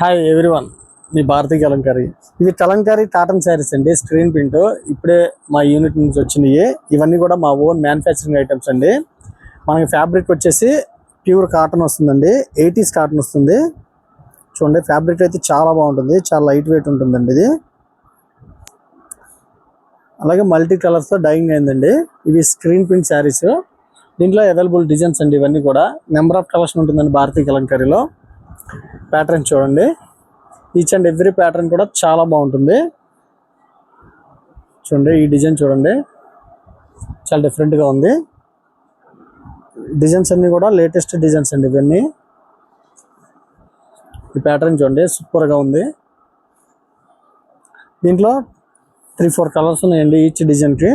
Hi everyone, మీ భారతీ కలంకారీ. ఇవి Kalamkari cotton saris అండి. Screen print ఇప్పుడే మా యూనిట్ నుంచి వచ్చినాయి. ఇవన్నీ కూడా మా ఓన్ మ్యానుఫ్యాక్చరింగ్ ఐటమ్స్ అండి. మనకి ఫ్యాబ్రిక్ వచ్చేసి ప్యూర్ కాటన్ వస్తుందండి. 80s కాటన్ వస్తుంది. చూడండి, ఫ్యాబ్రిక్ అయితే చాలా బాగుంటుంది, చాలా లైట్ వెయిట్ ఉంటుందండి ఇది. అలాగే మల్టీ కలర్స్తో డైయింగ్ అయిందండి. ఇవి స్క్రీన్ ప్రింట్ శారీస్. దీంట్లో అవైలబుల్ డిజైన్స్ అండి. ఇవన్నీ కూడా నెంబర్ ఆఫ్ కలర్స్ ఉంటుందండి భారతీ కలంకారీలో. ప్యాటర్న్ చూడండి, ఈచ్ అండ్ ఎవ్రీ ప్యాటర్న్ కూడా చాలా బాగుంటుంది. చూడండి, ఈ డిజైన్ చూడండి, చాలా డిఫరెంట్గా ఉంది. డిజైన్స్ అన్నీ కూడా లేటెస్ట్ డిజైన్స్ అండి ఇవన్నీ. ఈ ప్యాటర్న్ చూడండి, సూపర్గా ఉంది. దీంట్లో 3-4 కలర్స్ ఉన్నాయండి ఈచ్ డిజైన్కి.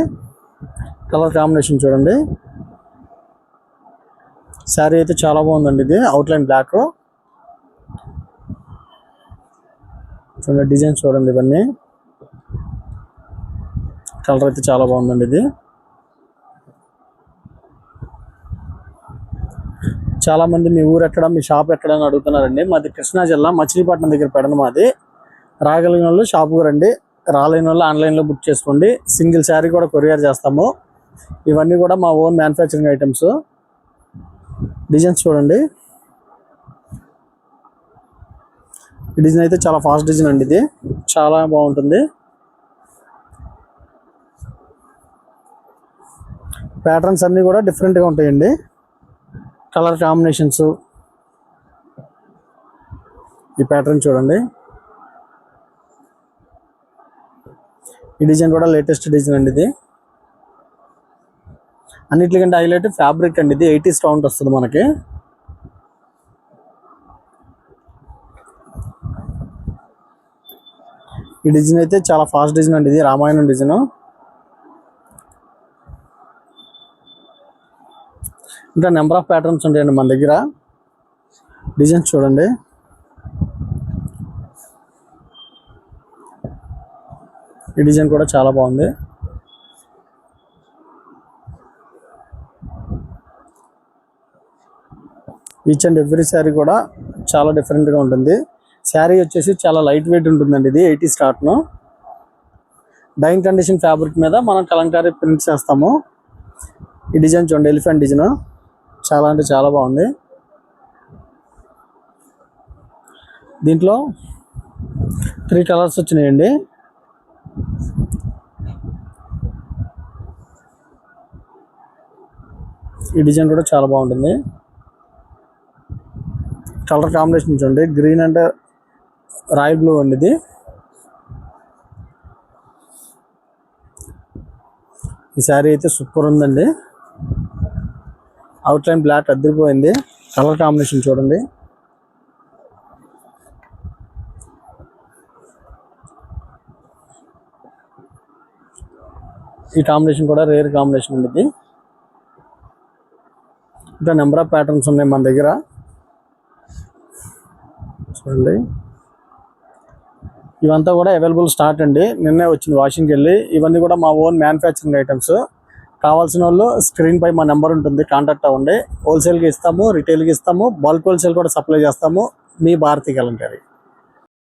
కలర్ కాంబినేషన్ చూడండి. శారీ అయితే చాలా బాగుందండి. ఇది అవుట్లైన్ బ్లాక్. చూడండి, డిజైన్ చూడండి, ఇవన్నీ కలర్ అయితే చాలా బాగుందండి. ఇది చాలా మంది మీ ఊరు ఎక్కడ, మీ షాప్ ఎక్కడ అని అడుగుతున్నారండి. మాది కృష్ణా జిల్లా మచిలీపట్నం దగ్గర పెడన మాది. రాగలిగిన వాళ్ళు షాపుకు రండి, రాలేని వాళ్ళు ఆన్లైన్లో బుక్ చేసుకోండి. సింగిల్ శారీ కూడా కొరియర్ చేస్తాము. ఇవన్నీ కూడా మా ఓన్ మ్యానుఫ్యాక్చరింగ్ ఐటమ్స్. డిజైన్స్ చూడండి, ఈ డిజైన్ అయితే చాలా ఫాస్ట్ డిజైన్ అండి. ఇది చాలా బాగుంటుంది. ప్యాటర్న్స్ అన్నీ కూడా డిఫరెంట్గా ఉంటాయండి. Colour combinations. ఈ ప్యాటర్న్ చూడండి, ఈ డిజైన్ కూడా లేటెస్ట్ డిజైన్ అండి. ఇది అన్నిటికంటే హైలైట్ ఫ్యాబ్రిక్ అండి. ఇది 80s కౌంట్ వస్తుంది మనకి. ఈ డిజైన్ అయితే చాలా ఫాస్ట్ డిజైన్ అండి. ఇది రామాయణం డిజైన్. ఇంకా నెంబర్ ఆఫ్ ప్యాటర్న్స్ ఉంటాయండి మన దగ్గర. డిజైన్స్ చూడండి, ఈ డిజైన్ కూడా చాలా బాగుంది. ఈచ్ అండ్ ఎవ్రీ శారీ కూడా చాలా డిఫరెంట్గా ఉంటుంది. శారీ వచ్చేసి చాలా లైట్ వెయిట్ ఉంటుందండి. ఇది 80s cotton. Dyeing condition fabric మీద మనం కలంకారీ ప్రింట్ చేస్తాము. ఈ డిజైన్ చూడండి, ఎలిఫెంట్ డిజైన్, చాలా అంటే చాలా బాగుంది. దీంట్లో 3 కలర్స్ వచ్చినాయండి. ఈ డిజైన్ కూడా చాలా బాగుంటుంది. కలర్ కాంబినేషన్ చూడండి, గ్రీన్ అండ్ రాయల్ బ్లూ అండి. ఇది ఈ శారీ అయితే సూపర్ ఉందండి. అవుట్లైన్ బ్లాక్ అదిరిపోయింది. కలర్ కాంబినేషన్ చూడండి, ఈ కాంబినేషన్ కూడా రేర్ కాంబినేషన్ ఉంది. ఇంకా నెంబర్ ఆఫ్ ప్యాటర్న్స్ ఉన్నాయి మన దగ్గర. చూడండి, ఇవంతా కూడా అవైలబుల్ స్టాక్ అండి. నిన్నే వచ్చింది వాషింగ్కి వెళ్ళి. ఇవన్నీ కూడా మా ఓన్ మ్యానుఫ్యాక్చరింగ్ ఐటమ్స్. కావాల్సిన వాళ్ళు స్క్రీన్ పై మా నెంబర్ ఉంటుంది, కాంటాక్ట్ అవ్వండి. హోల్సేల్కి ఇస్తాము, రిటైల్కి ఇస్తాము, బల్క్ హోల్సేల్ కూడా సప్లై చేస్తాము. మీ భారతీ కలంకారీ.